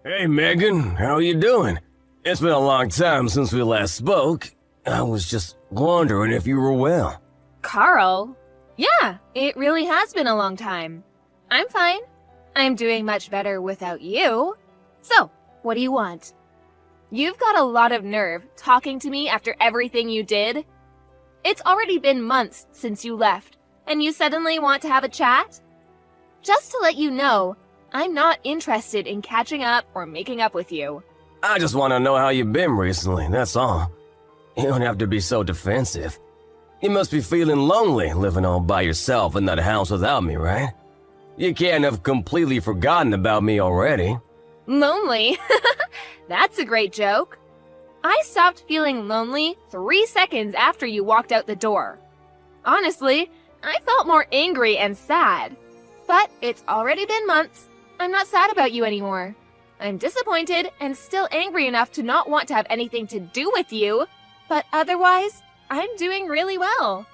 Hey Megan, how are you doing? It's been a long time since we last spoke. I was just wondering if you were well. Carl? Yeah, it really has been a long time. I'm fine. I'm doing much better without you. So, what do you want? You've got a lot of nerve talking to me after everything you did. It's already been months since you left, and you suddenly want to have a chat? Just to let you know, I'm not interested in catching up or making up with you. I just want to know how you've been recently, that's all. You don't have to be so defensive. You must be feeling lonely living all by yourself in that house without me, right? You can't have completely forgotten about me already. Lonely? That's a great joke. I stopped feeling lonely 3 seconds after you walked out the door. Honestly, I felt more angry and sad. But it's already been months. I'm not sad about you anymore. I'm disappointed and still angry enough to not want to have anything to do with you, but otherwise, I'm doing really well.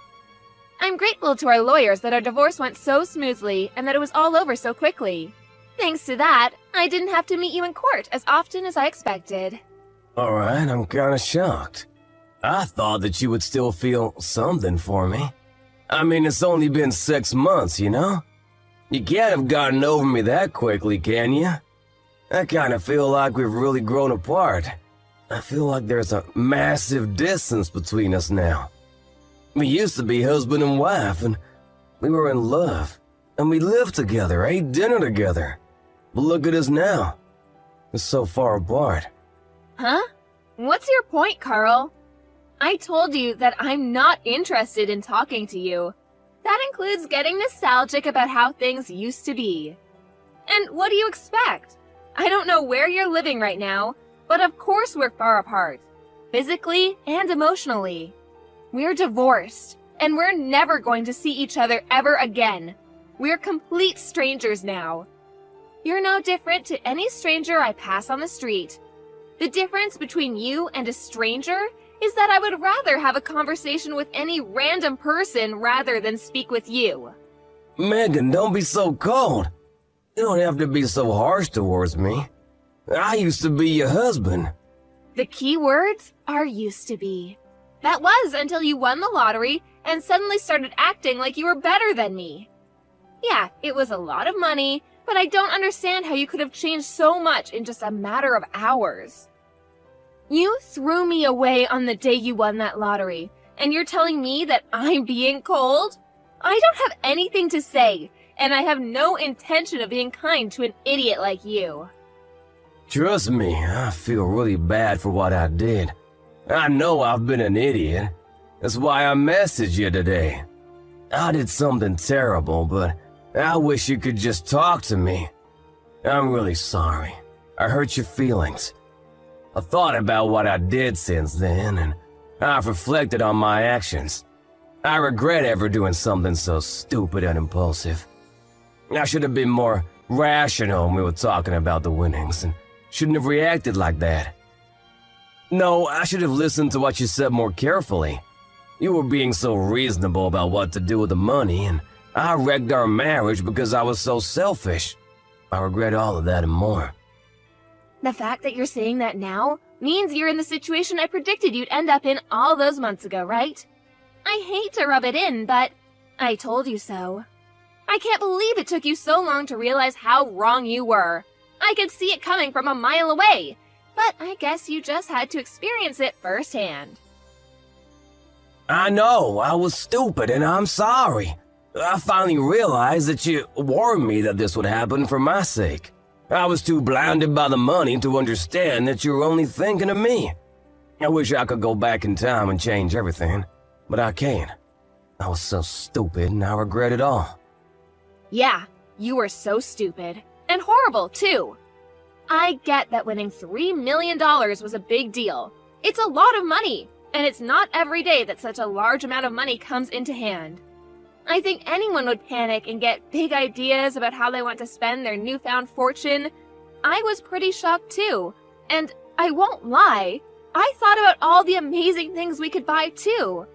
I'm grateful to our lawyers that our divorce went so smoothly and that it was all over so quickly. Thanks to that, I didn't have to meet you in court as often as I expected. Alright, I'm kinda shocked. I thought that you would still feel something for me. I mean, it's only been 6 months, you know? You can't have gotten over me that quickly, can you? I kinda feel like we've really grown apart. I feel like there's a massive distance between us now. We used to be husband and wife, and we were in love. And we lived together, ate dinner together. But look at us now. We're so far apart. Huh? What's your point, Carl? I told you that I'm not interested in talking to you. That includes getting nostalgic about how things used to be. And what do you expect? I don't know where you're living right now, but of course we're far apart, physically and emotionally. We're divorced, and we're never going to see each other ever again. We're complete strangers now. You're no different to any stranger I pass on the street. The difference between you and a stranger is that I would rather have a conversation with any random person rather than speak with you. Megan, don't be so cold. You don't have to be so harsh towards me. I used to be your husband. The key words are used to be. That was until you won the lottery and suddenly started acting like you were better than me. Yeah, it was a lot of money, but I don't understand how you could have changed so much in just a matter of hours. You threw me away on the day you won that lottery, and you're telling me that I'm being cold? I don't have anything to say, and I have no intention of being kind to an idiot like you. Trust me, I feel really bad for what I did. I know I've been an idiot. That's why I messaged you today. I did something terrible, but I wish you could just talk to me. I'm really sorry. I hurt your feelings. I thought about what I did since then, and I've reflected on my actions. I regret ever doing something so stupid and impulsive. I should have been more rational when we were talking about the winnings, and shouldn't have reacted like that. No, I should have listened to what you said more carefully. You were being so reasonable about what to do with the money, and I wrecked our marriage because I was so selfish. I regret all of that and more. The fact that you're saying that now means you're in the situation I predicted you'd end up in all those months ago, right? I hate to rub it in, but I told you so. I can't believe it took you so long to realize how wrong you were. I could see it coming from a mile away, but I guess you just had to experience it firsthand. I know, I was stupid and I'm sorry. I finally realized that you warned me that this would happen for my sake. I was too blinded by the money to understand that you were only thinking of me. I wish I could go back in time and change everything, but I can't. I was so stupid and I regret it all. Yeah, you were so stupid. And horrible, too. I get that winning $3 million was a big deal. It's a lot of money, and it's not every day that such a large amount of money comes into hand. I think anyone would panic and get big ideas about how they want to spend their newfound fortune. I was pretty shocked too, and I won't lie, I thought about all the amazing things we could buy too.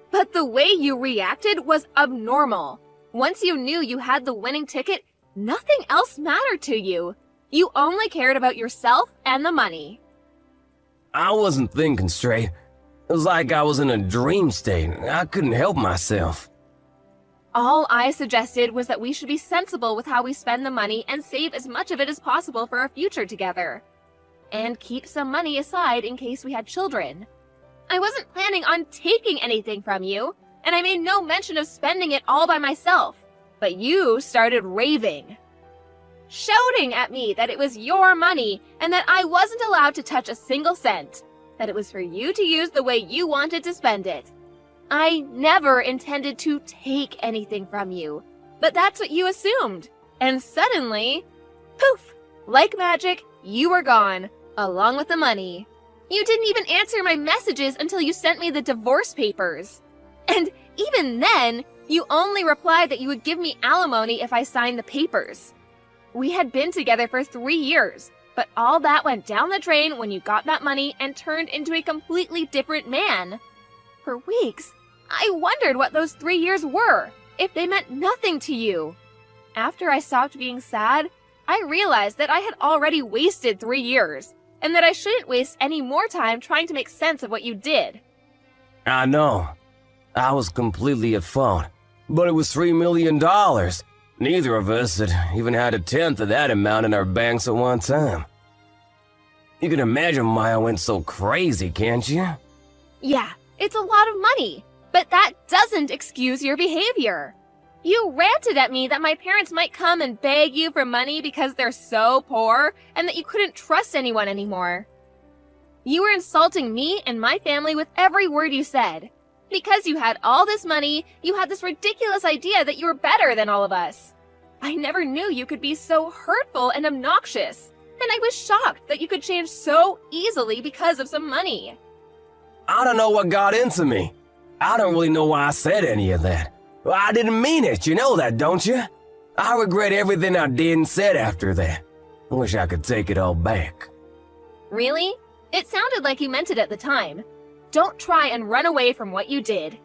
But the way you reacted was abnormal. Once you knew you had the winning ticket, nothing else mattered to you. You only cared about yourself and the money. I wasn't thinking straight. It was like I was in a dream state. I couldn't help myself. All I suggested was that we should be sensible with how we spend the money and save as much of it as possible for our future together. And keep some money aside in case we had children. I wasn't planning on taking anything from you, and I made no mention of spending it all by myself. But you started raving. Shouting at me that it was your money and that I wasn't allowed to touch a single cent. That it was for you to use the way you wanted to spend it. I never intended to take anything from you, but that's what you assumed. And suddenly, poof, like magic, you were gone, along with the money. You didn't even answer my messages until you sent me the divorce papers. And even then, you only replied that you would give me alimony if I signed the papers. We had been together for 3 years, but all that went down the drain when you got that money and turned into a completely different man. For weeks, I wondered what those 3 years were, if they meant nothing to you. After I stopped being sad, I realized that I had already wasted 3 years, and that I shouldn't waste any more time trying to make sense of what you did. I know. I was completely at fault. But it was $3 million. Neither of us had even had a tenth of that amount in our banks at one time. You can imagine why I went so crazy, can't you? Yeah, it's a lot of money, but that doesn't excuse your behavior. You ranted at me that my parents might come and beg you for money because they're so poor and that you couldn't trust anyone anymore. You were insulting me and my family with every word you said. Because you had all this money, you had this ridiculous idea that you were better than all of us. I never knew you could be so hurtful and obnoxious, and I was shocked that you could change so easily because of some money. I don't know what got into me. I don't really know why I said any of that. I didn't mean it, you know that, don't you? I regret everything I did and said after that. I wish I could take it all back. Really? It sounded like you meant it at the time. Don't try and run away from what you did.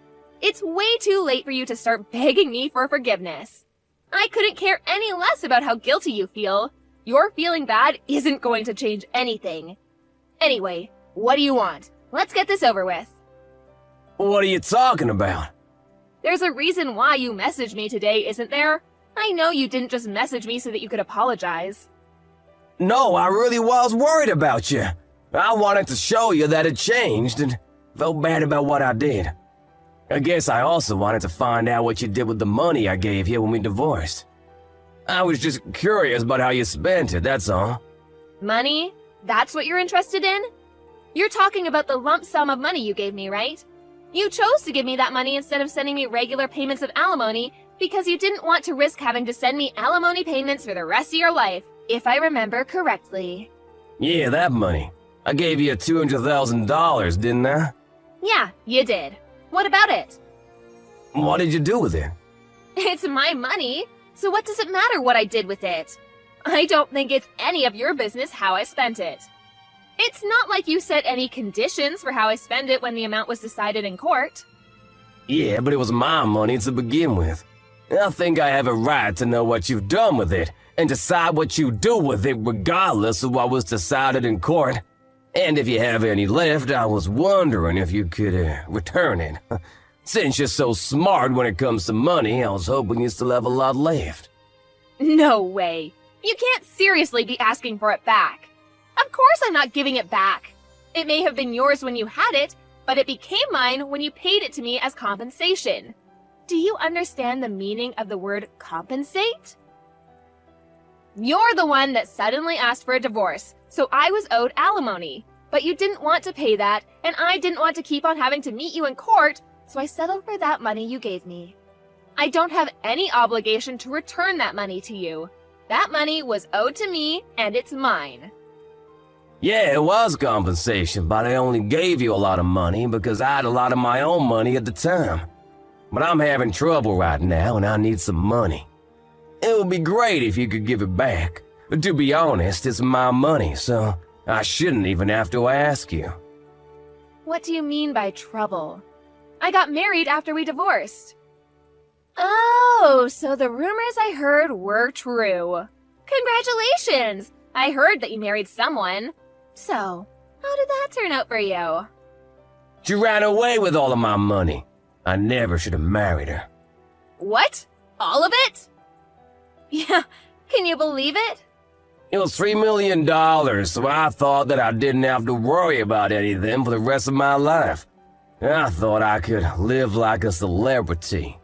It's way too late for you to start begging me for forgiveness. I couldn't care any less about how guilty you feel. Your feeling bad isn't going to change anything. Anyway, what do you want? Let's get this over with. What are you talking about? There's a reason why you messaged me today, isn't there? I know you didn't just message me so that you could apologize. No, I really was worried about you. I wanted to show you that it changed and felt bad about what I did. I guess I also wanted to find out what you did with the money I gave you when we divorced. I was just curious about how you spent it, that's all. Money? That's what you're interested in? You're talking about the lump sum of money you gave me, right? You chose to give me that money instead of sending me regular payments of alimony because you didn't want to risk having to send me alimony payments for the rest of your life, if I remember correctly. Yeah, that money. I gave you $200,000, didn't I? Yeah, you did. What about it? What did you do with it? It's my money, so what does it matter what I did with it? I don't think it's any of your business how I spent it. It's not like you set any conditions for how I spend it when the amount was decided in court. Yeah, but it was my money to begin with. I think I have a right to know what you've done with it and decide what you do with it regardless of what was decided in court. And if you have any left, I was wondering if you could return it. Since you're so smart when it comes to money, I was hoping you still have a lot left. No way. You can't seriously be asking for it back. Of course I'm not giving it back. It may have been yours when you had it, but it became mine when you paid it to me as compensation. Do you understand the meaning of the word compensate? You're the one that suddenly asked for a divorce, so I was owed alimony. But you didn't want to pay that, and I didn't want to keep on having to meet you in court, so I settled for that money you gave me. I don't have any obligation to return that money to you. That money was owed to me, and it's mine. Yeah, it was compensation, but I only gave you a lot of money because I had a lot of my own money at the time. But I'm having trouble right now and I need some money. It would be great if you could give it back. But to be honest, it's my money, so I shouldn't even have to ask you. What do you mean by trouble? I got married after we divorced. Oh, so the rumors I heard were true. Congratulations! I heard that you married someone. So, how did that turn out for you? She ran away with all of my money. I never should have married her. What? All of it? Yeah, can you believe it? It was $3 million, so I thought that I didn't have to worry about anything for the rest of my life. I thought I could live like a celebrity.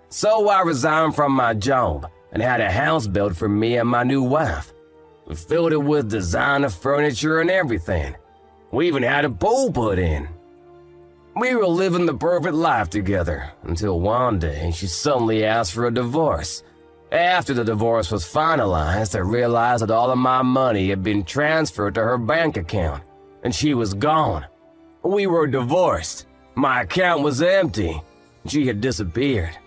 So I resigned from my job and had a house built for me and my new wife. We filled it with designer furniture and everything. We even had a pool put in. We were living the perfect life together until one day she suddenly asked for a divorce. After the divorce was finalized, I realized that all of my money had been transferred to her bank account, and she was gone. We were divorced. My account was empty. She had disappeared.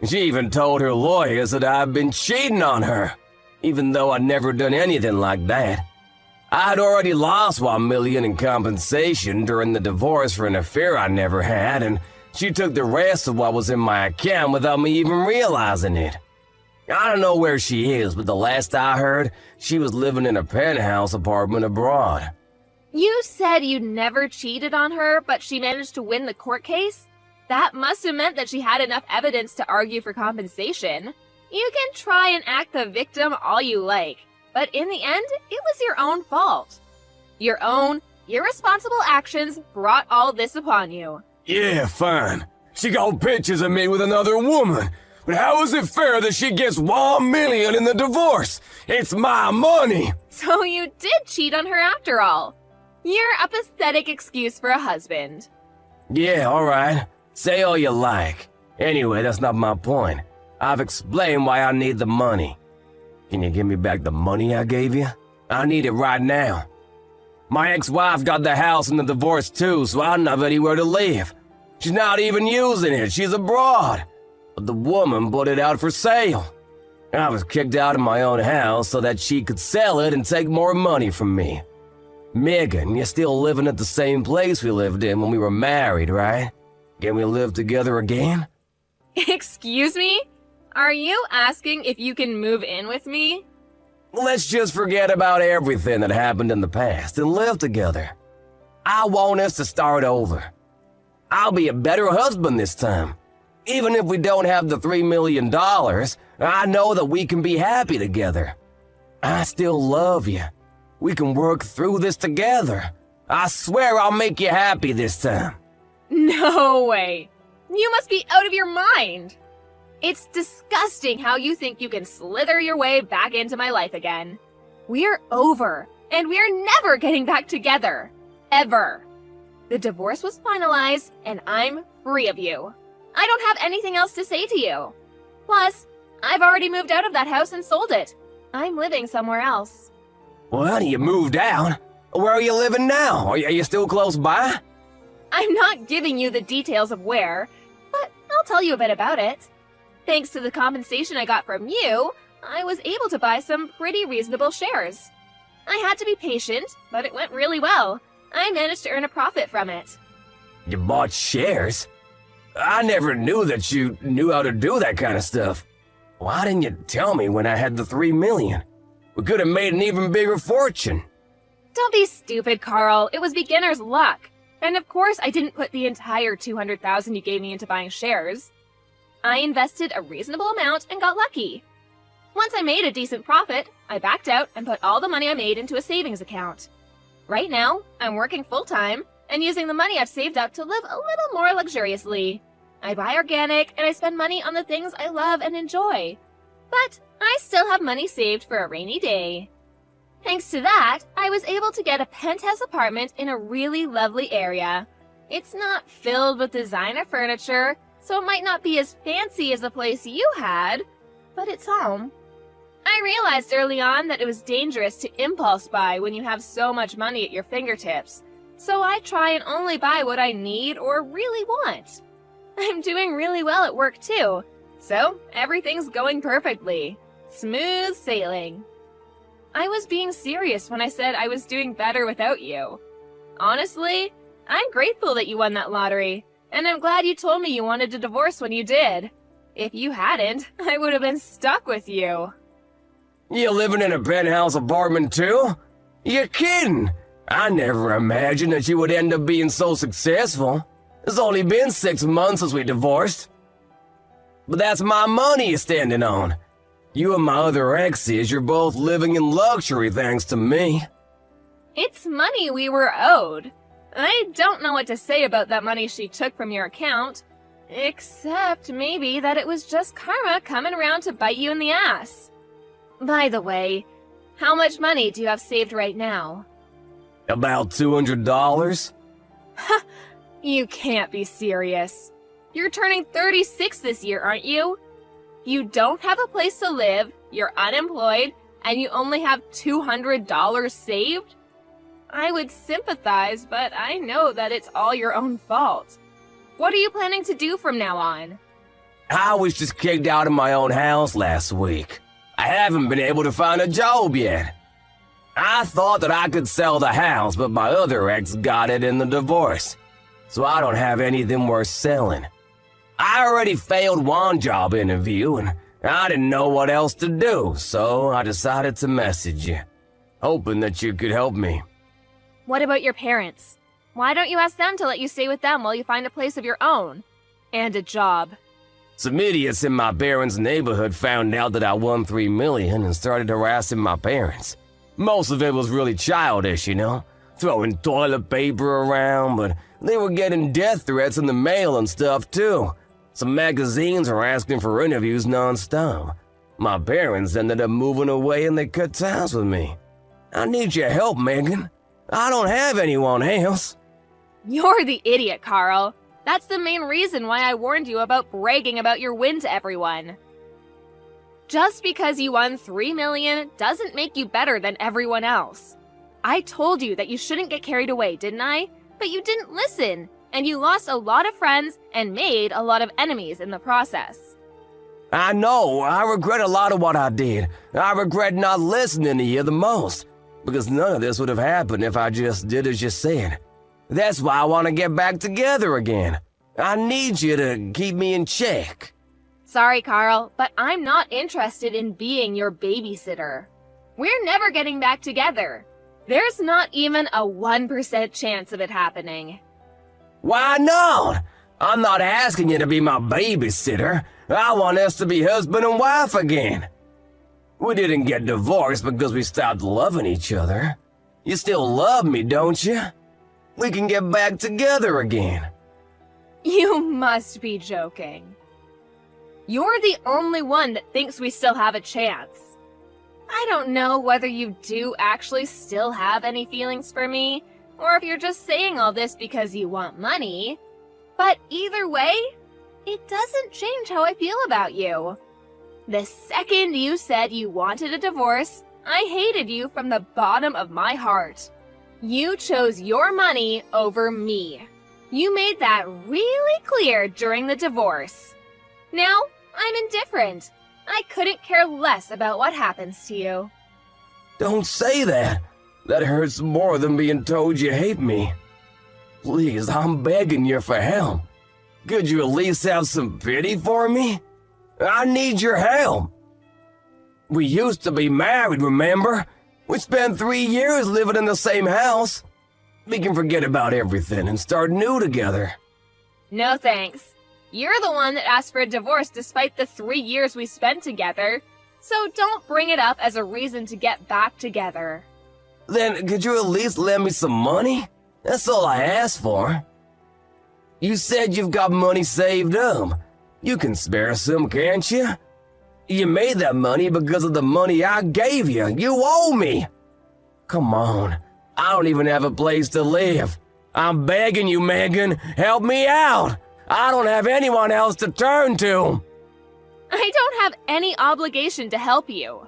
She even told her lawyers that I'd been cheating on her, even though I'd never done anything like that. I'd already lost $1 million in compensation during the divorce for an affair I never had, and she took the rest of what was in my account without me even realizing it. I don't know where she is, but the last I heard, she was living in a penthouse apartment abroad. You said you never cheated on her, but she managed to win the court case? That must have meant that she had enough evidence to argue for compensation. You can try and act the victim all you like, but in the end, it was your own fault. Your own irresponsible actions brought all this upon you. Yeah, fine. She got pictures of me with another woman. But how is it fair that she gets $1 million in the divorce? It's my money! So you did cheat on her after all. You're a pathetic excuse for a husband. Yeah, alright. Say all you like. Anyway, that's not my point. I've explained why I need the money. Can you give me back the money I gave you? I need it right now. My ex-wife got the house in the divorce too, so I don't have anywhere to live. She's not even using it. She's abroad. But the woman put it out for sale. I was kicked out of my own house so that she could sell it and take more money from me. Megan, you're still living at the same place we lived in when we were married, right? Can we live together again? Excuse me? Are you asking if you can move in with me? Let's just forget about everything that happened in the past and live together. I want us to start over. I'll be a better husband this time. Even if we don't have the $3 million, I know that we can be happy together. I still love you. We can work through this together. I swear I'll make you happy this time. No way. You must be out of your mind. It's disgusting how you think you can slither your way back into my life again. We're over, and we're never getting back together. Ever. The divorce was finalized, and I'm free of you. I don't have anything else to say to you. Plus, I've already moved out of that house and sold it. I'm living somewhere else. What? You moved out? Where are you living now? Are you still close by? I'm not giving you the details of where, but I'll tell you a bit about it. Thanks to the compensation I got from you, I was able to buy some pretty reasonable shares. I had to be patient, but it went really well. I managed to earn a profit from it. You bought shares? I never knew that you knew how to do that kind of stuff. Why didn't you tell me when I had the $3 million? We could have made an even bigger fortune. Don't be stupid, Carl. It was beginner's luck. And of course, I didn't put the entire $200,000 you gave me into buying shares. I invested a reasonable amount and got lucky. Once I made a decent profit, I backed out and put all the money I made into a savings account. Right now, I'm working full-time and using the money I've saved up to live a little more luxuriously. I buy organic and I spend money on the things I love and enjoy. But I still have money saved for a rainy day. Thanks to that, I was able to get a penthouse apartment in a really lovely area. It's not filled with designer furniture, so it might not be as fancy as the place you had, but it's home. I realized early on that it was dangerous to impulse buy when you have so much money at your fingertips, so I try and only buy what I need or really want. I'm doing really well at work too, so everything's going perfectly. Smooth sailing. I was being serious when I said I was doing better without you. Honestly, I'm grateful that you won that lottery, and I'm glad you told me you wanted a divorce when you did. If you hadn't, I would have been stuck with you. You living in a penthouse apartment too? You're kidding. I never imagined that you would end up being so successful. It's only been 6 months since we divorced. But that's my money you're standing on. You and my other exes, you're both living in luxury thanks to me. It's money we were owed. I don't know what to say about that money she took from your account, except maybe that it was just karma coming around to bite you in the ass. By the way, how much money do you have saved right now? About $200? You can't be serious. You're turning 36 this year, aren't you? You don't have a place to live, you're unemployed, and you only have $200 saved? I would sympathize, but I know that it's all your own fault. What are you planning to do from now on? I was just kicked out of my own house last week. I haven't been able to find a job yet. I thought that I could sell the house, but my other ex got it in the divorce. So I don't have anything worth selling. I already failed one job interview, and I didn't know what else to do, so I decided to message you, hoping that you could help me. What about your parents? Why don't you ask them to let you stay with them while you find a place of your own? And a job. Some idiots in my parents' neighborhood found out that I won $3 million and started harassing my parents. Most of it was really childish, you know, throwing toilet paper around, but they were getting death threats in the mail and stuff too. Some magazines were asking for interviews non-stop. My parents ended up moving away and they cut ties with me. I need your help, Megan. I don't have anyone else. You're the idiot, Carl. That's the main reason why I warned you about bragging about your win to everyone. Just because you won $3 million doesn't make you better than everyone else. I told you that you shouldn't get carried away, didn't I? But you didn't listen, and you lost a lot of friends and made a lot of enemies in the process. I know, I regret a lot of what I did. I regret not listening to you the most, because none of this would have happened if I just did as you said. That's why I want to get back together again. I need you to keep me in check. Sorry, Carl, but I'm not interested in being your babysitter. We're never getting back together. There's not even a 1% chance of it happening. Why not? I'm not asking you to be my babysitter. I want us to be husband and wife again. We didn't get divorced because we stopped loving each other. You still love me, don't you? We can get back together again. You must be joking. You're the only one that thinks we still have a chance. I don't know whether you do actually still have any feelings for me, or if you're just saying all this because you want money. But either way, it doesn't change how I feel about you. The second you said you wanted a divorce, I hated you from the bottom of my heart. You chose your money over me. You made that really clear during the divorce. Now, I'm indifferent. I couldn't care less about what happens to you. Don't say that. That hurts more than being told you hate me. Please, I'm begging you for help. Could you at least have some pity for me? I need your help. We used to be married, remember? We spent 3 years living in the same house. We can forget about everything and start new together. No thanks. You're the one that asked for a divorce despite the 3 years we spent together. So don't bring it up as a reason to get back together. Then could you at least lend me some money? That's all I asked for. You said you've got money saved up. You can spare some, can't you? You made that money because of the money I gave you. You owe me. Come on. I don't even have a place to live. I'm begging you, Megan. Help me out. I don't have anyone else to turn to. I don't have any obligation to help you.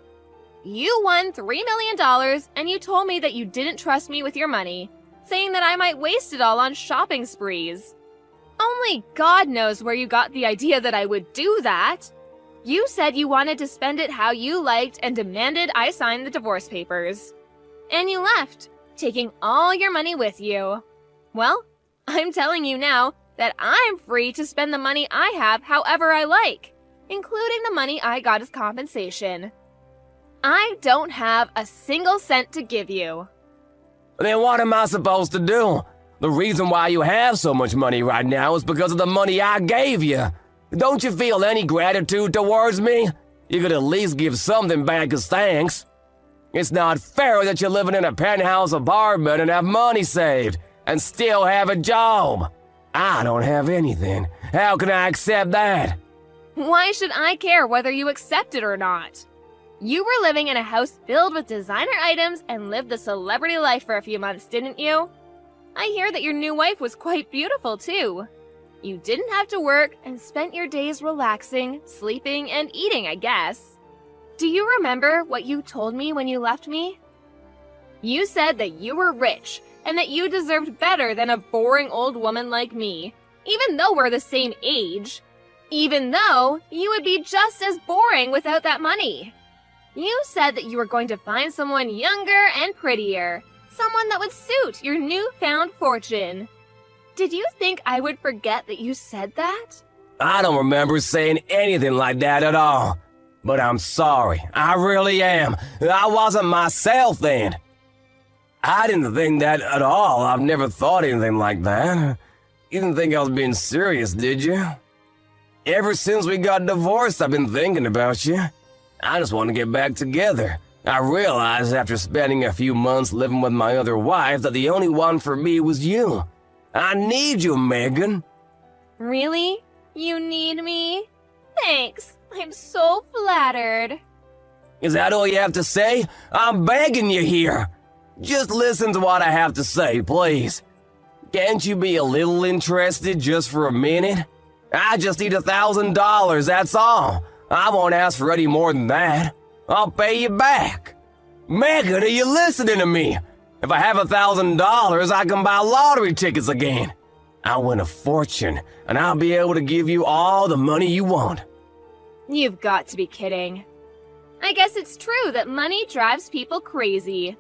You won $3 million and you told me that you didn't trust me with your money, saying that I might waste it all on shopping sprees. Only God knows where you got the idea that I would do that. You said you wanted to spend it how you liked and demanded I sign the divorce papers. And you left, taking all your money with you. Well, I'm telling you now that I'm free to spend the money I have however I like, including the money I got as compensation. I don't have a single cent to give you. Then what am I supposed to do? The reason why you have so much money right now is because of the money I gave you. Don't you feel any gratitude towards me? You could at least give something back as thanks. It's not fair that you're living in a penthouse apartment and have money saved, and still have a job. I don't have anything. How can I accept that? Why should I care whether you accept it or not? You were living in a house filled with designer items and lived the celebrity life for a few months, didn't you? I hear that your new wife was quite beautiful, too. You didn't have to work and spent your days relaxing, sleeping, and eating, I guess. Do you remember what you told me when you left me? You said that you were rich and that you deserved better than a boring old woman like me, even though we're the same age. Even though you would be just as boring without that money. You said that you were going to find someone younger and prettier, someone that would suit your newfound fortune. Did you think I would forget that you said that? I don't remember saying anything like that at all. But I'm sorry, I really am. I wasn't myself then. I didn't think that at all. I've never thought anything like that. You didn't think I was being serious, did you? Ever since we got divorced, I've been thinking about you. I just want to get back together. I realized after spending a few months living with my other wife that the only one for me was you. I need you, Megan. Really? You need me? Thanks. I'm so flattered. Is that all you have to say? I'm begging you here. Just listen to what I have to say, please. Can't you be a little interested just for a minute? I just need $1,000, that's all. I won't ask for any more than that. I'll pay you back. Megan, are you listening to me? If I have $1,000, I can buy lottery tickets again. I'll win a fortune, and I'll be able to give you all the money you want. You've got to be kidding. I guess it's true that money drives people crazy.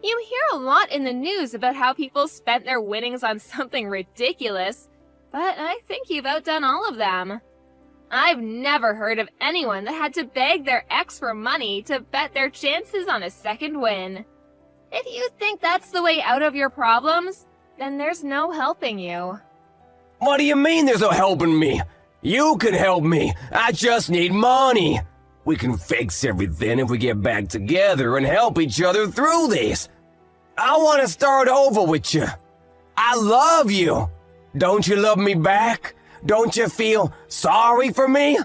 You hear a lot in the news about how people spent their winnings on something ridiculous, but I think you've outdone all of them. I've never heard of anyone that had to beg their ex for money to bet their chances on a second win. If you think that's the way out of your problems, then there's no helping you. What do you mean there's no helping me? You can help me. I just need money. We can fix everything if we get back together and help each other through this. I want to start over with you. I love you. Don't you love me back? Don't you feel sorry for me?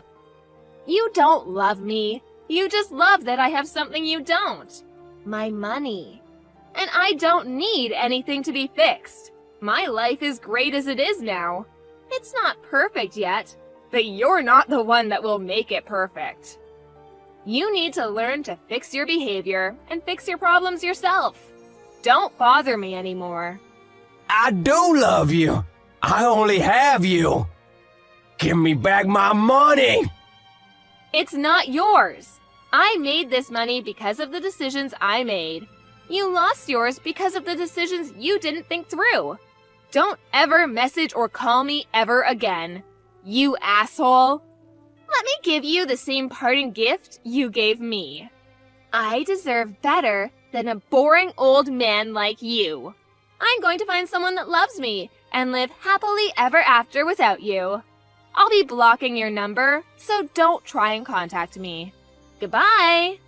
You don't love me. You just love that I have something you don't. My money. And I don't need anything to be fixed. My life is great as it is now. It's not perfect yet, but you're not the one that will make it perfect. You need to learn to fix your behavior and fix your problems yourself. Don't bother me anymore. I do love you. I only have you. Give me back my money. It's not yours. I made this money because of the decisions I made. You lost yours because of the decisions you didn't think through. Don't ever message or call me ever again. You asshole. Let me give you the same parting gift you gave me. I deserve better than a boring old man like you. I'm going to find someone that loves me and live happily ever after without you. I'll be blocking your number, so don't try and contact me. Goodbye!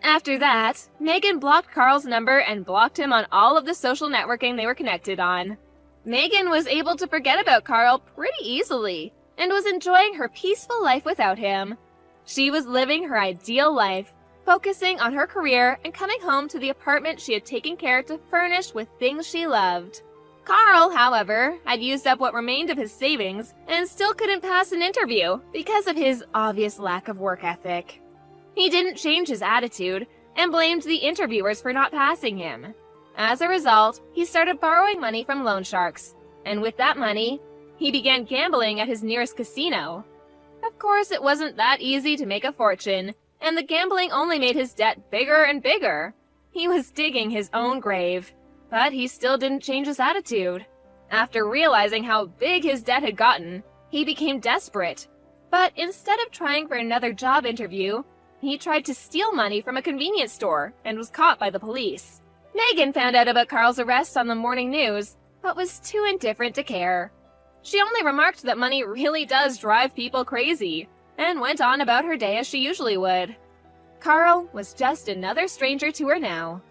After that, Megan blocked Carl's number and blocked him on all of the social networking they were connected on. Megan was able to forget about Carl pretty easily and was enjoying her peaceful life without him. She was living her ideal life, focusing on her career and coming home to the apartment she had taken care to furnish with things she loved. Carl, however, had used up what remained of his savings and still couldn't pass an interview because of his obvious lack of work ethic. He didn't change his attitude and blamed the interviewers for not passing him. As a result, he started borrowing money from loan sharks, and with that money, he began gambling at his nearest casino. Of course, it wasn't that easy to make a fortune, and the gambling only made his debt bigger and bigger. He was digging his own grave, but he still didn't change his attitude. After realizing how big his debt had gotten, He became desperate. But instead of trying for another job interview, he tried to steal money from a convenience store and was caught by the police. Megan found out about Carl's arrest on the morning news, but was too indifferent to care. She only remarked that money really does drive people crazy, and went on about her day as she usually would. Carl was just another stranger to her now.